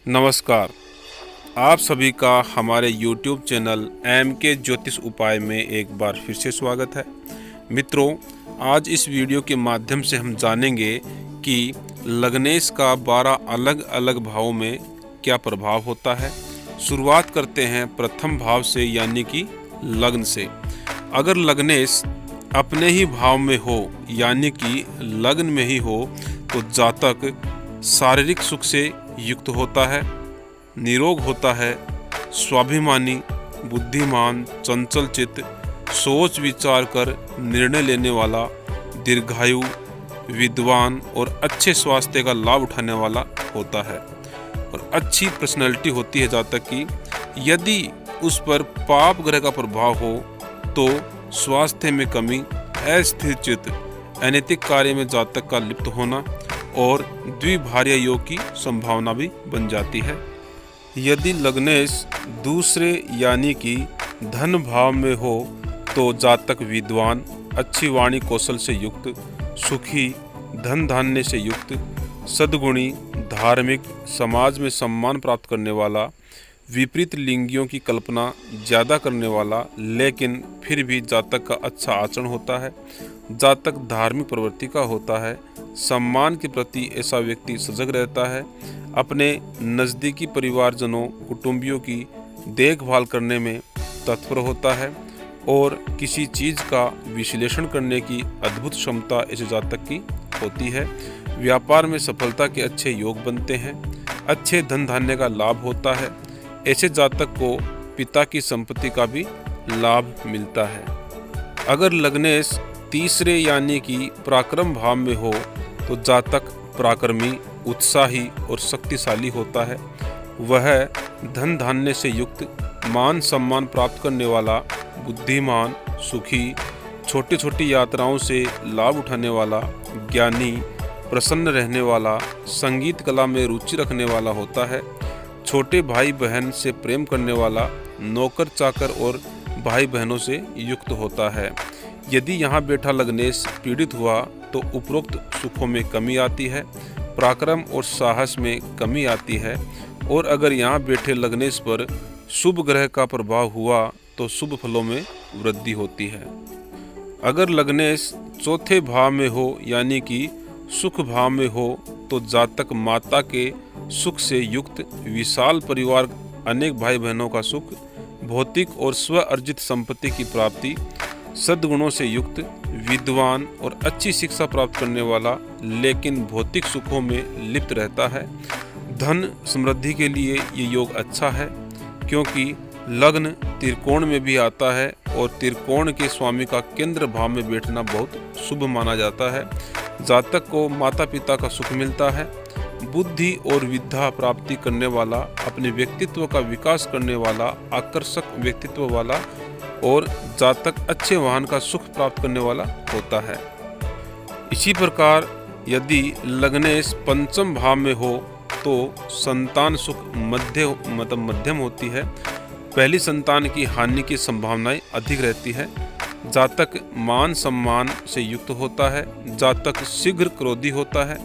नमस्कार। आप सभी का हमारे YouTube चैनल MK ज्योतिष उपाय में एक बार फिर से स्वागत है। मित्रों, आज इस वीडियो के माध्यम से हम जानेंगे कि लग्नेश का 12 अलग अलग भावों में क्या प्रभाव होता है। शुरुआत करते हैं प्रथम भाव से, यानी कि लग्न से। अगर लग्नेश अपने ही भाव में हो, यानी कि लग्न में ही हो, तो जातक शारीरिक सुख से युक्त होता है, निरोग होता है, स्वाभिमानी, बुद्धिमान, चंचल चित्त, सोच विचार कर निर्णय लेने वाला, दीर्घायु, विद्वान और अच्छे स्वास्थ्य का लाभ उठाने वाला होता है और अच्छी पर्सनैलिटी होती है जातक की। यदि उस पर पाप ग्रह का प्रभाव हो तो स्वास्थ्य में कमी, अस्थिर चित्त, अनैतिक कार्य में जातक का लिप्त होना और द्विभार्या योग की संभावना भी बन जाती है। यदि लग्नेश दूसरे यानी कि धन भाव में हो तो जातक विद्वान, अच्छी वाणी कौशल से युक्त, सुखी, धन धान्य से युक्त, सद्गुणी, धार्मिक, समाज में सम्मान प्राप्त करने वाला, विपरीत लिंगियों की कल्पना ज़्यादा करने वाला, लेकिन फिर भी जातक का अच्छा आचरण होता है, जातक धार्मिक प्रवृत्ति का होता है, सम्मान के प्रति ऐसा व्यक्ति सजग रहता है, अपने नज़दीकी परिवारजनों, कुटुंबियों की देखभाल करने में तत्पर होता है और किसी चीज़ का विश्लेषण करने की अद्भुत क्षमता ऐसे जातक की होती है। व्यापार में सफलता के अच्छे योग बनते हैं, अच्छे धन धान्य का लाभ होता है। ऐसे जातक को पिता की संपत्ति का भी लाभ मिलता है। अगर लग्नेश तीसरे यानी कि पराक्रम भाव में हो तो जातक पराक्रमी, उत्साही और शक्तिशाली होता है। वह धन धान्य से युक्त, मान सम्मान प्राप्त करने वाला, बुद्धिमान, सुखी, छोटी छोटी यात्राओं से लाभ उठाने वाला, ज्ञानी, प्रसन्न रहने वाला, संगीत कला में रुचि रखने वाला होता है। छोटे भाई बहन से प्रेम करने वाला, नौकर चाकर और भाई बहनों से युक्त होता है। यदि यहाँ बैठा लग्नेश पीड़ित हुआ तो उपरोक्त सुखों में कमी आती है, पराक्रम और साहस में कमी आती है। और अगर यहाँ बैठे लग्नेश पर शुभ ग्रह का प्रभाव हुआ तो शुभ फलों में वृद्धि होती है। अगर लग्नेश चौथे भाव में हो, यानी कि सुख भाव में हो, तो जातक माता के सुख से युक्त, विशाल परिवार, अनेक भाई बहनों का सुख, भौतिक और स्व अर्जित संपत्ति की प्राप्ति, सद्गुणों से युक्त, विद्वान और अच्छी शिक्षा प्राप्त करने वाला, लेकिन भौतिक सुखों में लिप्त रहता है। धन समृद्धि के लिए ये योग अच्छा है, क्योंकि लग्न त्रिकोण में भी आता है और त्रिकोण के स्वामी का केंद्र भाव में बैठना बहुत शुभ माना जाता है। जातक को माता पिता का सुख मिलता है, बुद्धि और विद्या प्राप्ति करने वाला, अपने व्यक्तित्व का विकास करने वाला, आकर्षक व्यक्तित्व वाला और जातक अच्छे वाहन का सुख प्राप्त करने वाला होता है। इसी प्रकार यदि लग्नेश पंचम भाव में हो तो संतान सुख मध्यम होती है। पहली संतान की हानि की संभावनाएं अधिक रहती है। जातक मान सम्मान से युक्त होता है, जातक शीघ्र क्रोधी होता है,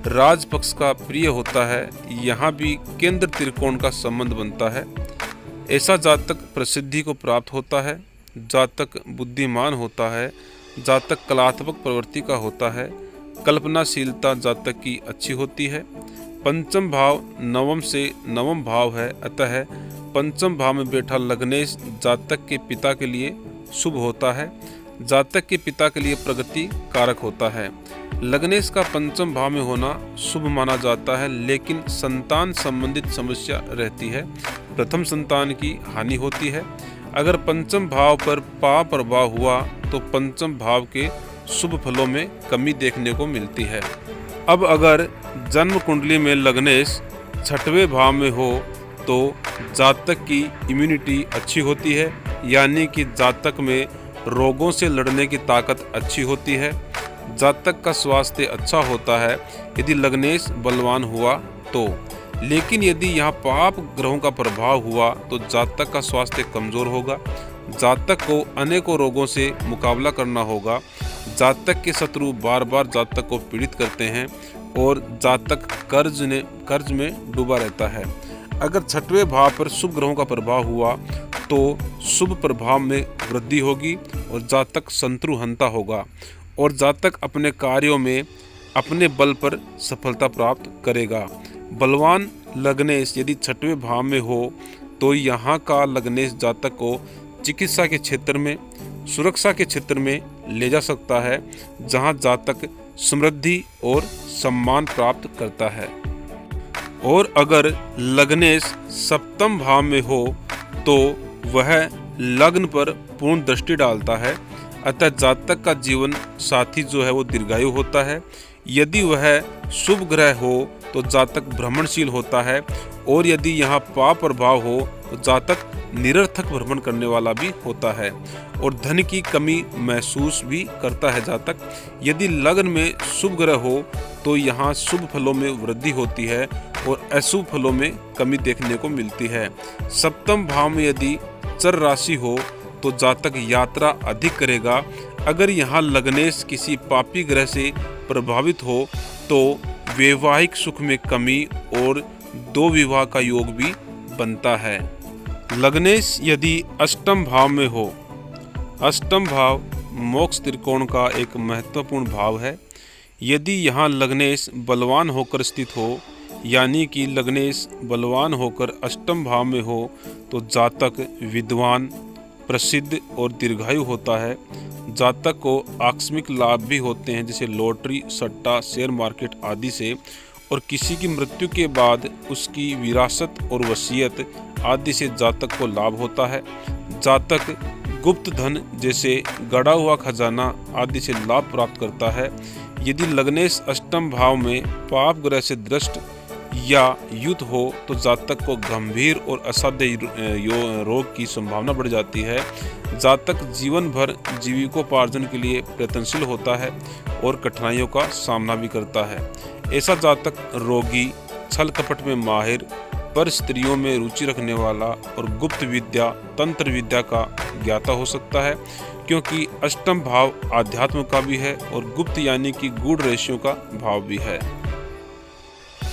राजपक्ष का प्रिय होता है। यहाँ भी केंद्र त्रिकोण का संबंध बनता है। ऐसा जातक प्रसिद्धि को प्राप्त होता है, जातक बुद्धिमान होता है, जातक कलात्मक प्रवृत्ति का होता है, कल्पनाशीलता जातक की अच्छी होती है। पंचम भाव नवम से नवम भाव है, अतः पंचम भाव में बैठा लग्नेश जातक के पिता के लिए शुभ होता है, जातक के पिता के लिए प्रगति कारक होता है। लग्नेश का पंचम भाव में होना शुभ माना जाता है, लेकिन संतान संबंधित समस्या रहती है। प्रथम संतान की हानि होती है। अगर पंचम भाव पर पाप प्रभाव हुआ तो पंचम भाव के शुभ फलों में कमी देखने को मिलती है। अब अगर जन्म कुंडली में लग्नेश छठवें भाव में हो तो जातक की इम्यूनिटी अच्छी होती है, यानी कि जातक में रोगों से लड़ने की ताकत अच्छी होती है। जातक का स्वास्थ्य अच्छा होता है यदि लग्नेश बलवान हुआ तो, लेकिन यदि यहाँ पाप ग्रहों का प्रभाव हुआ तो जातक का स्वास्थ्य कमजोर होगा। जातक को अनेकों रोगों से मुकाबला करना होगा। जातक के शत्रु बार बार जातक को पीड़ित करते हैं। और जातक कर्ज में डूबा रहता है। अगर छठवें भाव पर शुभ ग्रहों का प्रभाव हुआ तो शुभ प्रभाव में वृद्धि होगी और जातक शत्रुहंता होगा और जातक अपने कार्यों में अपने बल पर सफलता प्राप्त करेगा। बलवान लग्नेश यदि छठवें भाव में हो तो यहाँ का लग्नेश जातक को चिकित्सा के क्षेत्र में, सुरक्षा के क्षेत्र में ले जा सकता है, जहाँ जातक समृद्धि और सम्मान प्राप्त करता है। और अगर लग्नेश सप्तम भाव में हो तो वह लग्न पर पूर्ण दृष्टि डालता है, अतः जातक का जीवन साथी जो है वो दीर्घायु होता है। यदि वह शुभ ग्रह हो तो जातक भ्रमणशील होता है और यदि यहाँ पाप प्रभाव हो तो जातक निरर्थक भ्रमण करने वाला भी होता है और धन की कमी महसूस भी करता है जातक। यदि लग्न में शुभ ग्रह हो तो यहाँ शुभ फलों में वृद्धि होती है और अशुभ फलों में कमी देखने को मिलती है। सप्तम भाव में यदि चर राशि हो तो जातक यात्रा अधिक करेगा। अगर यहाँ लग्नेश किसी पापी ग्रह से प्रभावित हो तो वैवाहिक सुख में कमी और दो विवाह का योग भी बनता है। लग्नेश यदि अष्टम भाव में हो, अष्टम भाव मोक्ष त्रिकोण का एक महत्वपूर्ण भाव है। यदि यहाँ लग्नेश बलवान होकर स्थित हो, यानी कि लग्नेश बलवान होकर अष्टम भाव में हो तो जातक विद्वान, प्रसिद्ध और दीर्घायु होता है। जातक को आकस्मिक लाभ भी होते हैं, जैसे लॉटरी, सट्टा, शेयर मार्केट आदि से, और किसी की मृत्यु के बाद उसकी विरासत और वसीयत आदि से जातक को लाभ होता है। जातक गुप्त धन जैसे गड़ा हुआ खजाना आदि से लाभ प्राप्त करता है। यदि लग्नेश अष्टम भाव में पाप ग्रह से दृष्ट या युत हो तो जातक को गंभीर और असाध्य रोग की संभावना बढ़ जाती है। जातक जीवन भर जीविकोपार्जन के लिए प्रयत्नशील होता है और कठिनाइयों का सामना भी करता है। ऐसा जातक रोगी, छल कपट में माहिर, पर स्त्रियों में रुचि रखने वाला और गुप्त विद्या, तंत्र विद्या का ज्ञाता हो सकता है, क्योंकि अष्टम भाव आध्यात्म का भी है और गुप्त यानी कि गूढ़ रहस्यों का भाव भी है।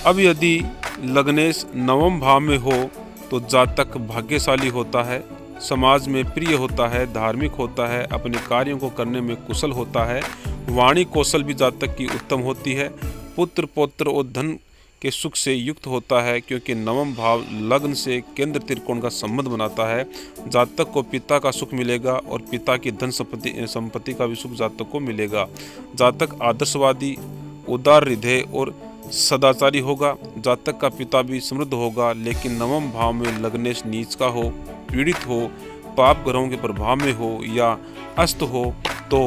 अब यदि लग्नेश नवम भाव में हो तो जातक भाग्यशाली होता है, समाज में प्रिय होता है, धार्मिक होता है, अपने कार्यों को करने में कुशल होता है। वाणी कौशल भी जातक की उत्तम होती है। पुत्र, पौत्र और धन के सुख से युक्त होता है, क्योंकि नवम भाव लग्न से केंद्र त्रिकोण का संबंध बनाता है। जातक को पिता का सुख मिलेगा और पिता की धन संपत्ति का भी सुख जातक को मिलेगा। जातक आदर्शवादी, उदार हृदय और सदाचारी होगा। जातक का पिता भी समृद्ध होगा, लेकिन नवम भाव में लग्नेश नीच का हो, पीड़ित हो, पाप ग्रहों के प्रभाव में हो या अस्त हो तो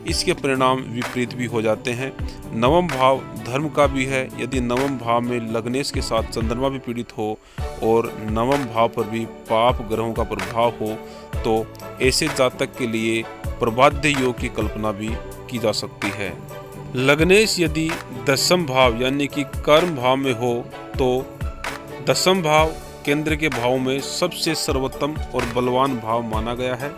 इसके परिणाम विपरीत भी हो जाते हैं। नवम भाव धर्म का भी है। यदि नवम भाव में लग्नेश के साथ चंद्रमा भी पीड़ित हो और नवम भाव पर भी पाप ग्रहों का प्रभाव हो तो ऐसे जातक के लिए प्रबाध्य योग की कल्पना भी की जा सकती है। लग्नेश यदि दसम भाव यानी कि कर्म भाव में हो तो दसम भाव केंद्र के भाव में सबसे सर्वोत्तम और बलवान भाव माना गया है,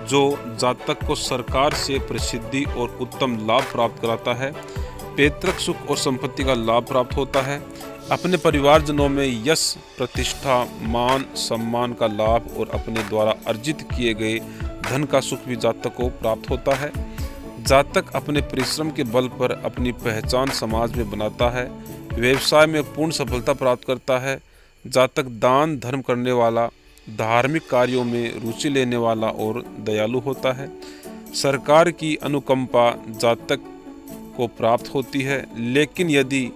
जो जातक को सरकार से प्रसिद्धि और उत्तम लाभ प्राप्त कराता है। पैतृक सुख और संपत्ति का लाभ प्राप्त होता है। अपने परिवारजनों में यश, प्रतिष्ठा, मान, सम्मान का लाभ और अपने द्वारा अर्जित किए गए धन का सुख भी जातक को प्राप्त होता है। जातक अपने परिश्रम के बल पर अपनी पहचान समाज में बनाता है। व्यवसाय में पूर्ण सफलता प्राप्त करता है। जातक दान धर्म करने वाला, धार्मिक कार्यों में रुचि लेने वाला और दयालु होता है। सरकार की अनुकंपा जातक को प्राप्त होती है, लेकिन यदि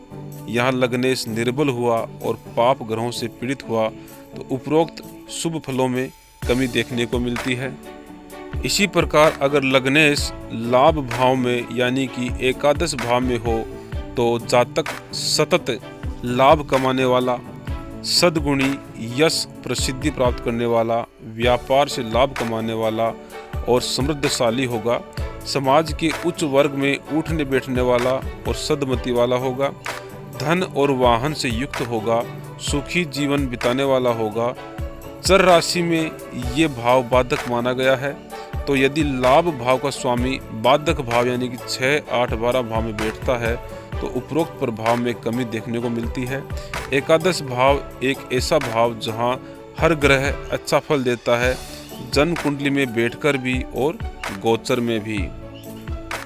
यहाँ लग्नेश निर्बल हुआ और पाप ग्रहों से पीड़ित हुआ तो उपरोक्त शुभ फलों में कमी देखने को मिलती है। इसी प्रकार अगर लग्नेश लाभ भाव में यानी कि एकादश भाव में हो तो जातक सतत लाभ कमाने वाला, सद्गुणी, यश, प्रसिद्धि प्राप्त करने वाला, व्यापार से लाभ कमाने वाला और समृद्धशाली होगा। समाज के उच्च वर्ग में उठने बैठने वाला और सद्मति वाला होगा। धन और वाहन से युक्त होगा। सुखी जीवन बिताने वाला होगा। चर राशि में ये भाव बाधक माना गया है, तो यदि लाभ भाव का स्वामी बाधक भाव यानी कि 6, 8, 12 भाव में बैठता है तो उपरोक्त प्रभाव में कमी देखने को मिलती है। एकादश भाव एक ऐसा भाव जहां हर ग्रह अच्छा फल देता है, जन्म कुंडली में बैठकर भी और गोचर में भी।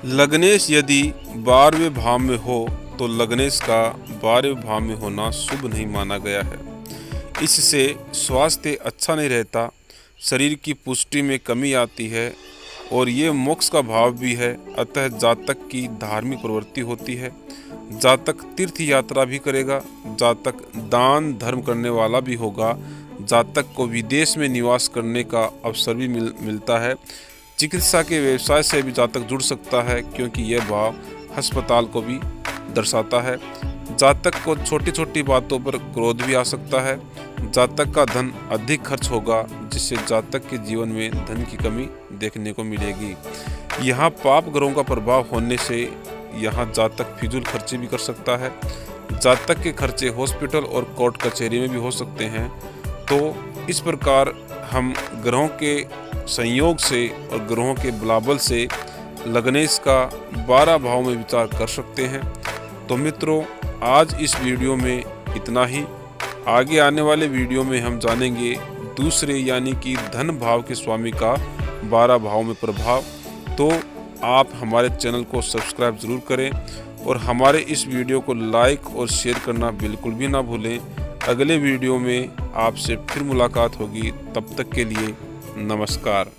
लग्नेश यदि 12वें भाव में हो तो लग्नेश का 12वें भाव में होना शुभ नहीं माना गया है। इससे स्वास्थ्य अच्छा नहीं रहता, शरीर की पुष्टि में कमी आती है और ये मोक्ष का भाव भी है। अतः जातक की धार्मिक प्रवृत्ति होती है, जातक तीर्थ यात्रा भी करेगा, जातक दान धर्म करने वाला भी होगा, जातक को विदेश में निवास करने का अवसर भी मिलता है। चिकित्सा के व्यवसाय से भी जातक जुड़ सकता है, क्योंकि यह भाव अस्पताल को भी दर्शाता है। जातक को छोटी छोटी बातों पर क्रोध भी आ सकता है। जातक का धन अधिक खर्च होगा, जिससे जातक के जीवन में धन की कमी देखने को मिलेगी। यहाँ पाप ग्रहों का प्रभाव होने से यहाँ जातक फिजूल खर्चे भी कर सकता है। जातक के खर्चे हॉस्पिटल और कोर्ट कचहरी में भी हो सकते हैं। तो इस प्रकार हम ग्रहों के संयोग से और ग्रहों के बलाबल से लग्नेश का 12 भाव में विचार कर सकते हैं। तो मित्रों, आज इस वीडियो में इतना ही। आगे आने वाले वीडियो में हम जानेंगे दूसरे यानी कि धन भाव के स्वामी का 12 भाव में प्रभाव। तो आप हमारे चैनल को सब्सक्राइब ज़रूर करें और हमारे इस वीडियो को लाइक और शेयर करना बिल्कुल भी ना भूलें। अगले वीडियो में आपसे फिर मुलाकात होगी, तब तक के लिए नमस्कार।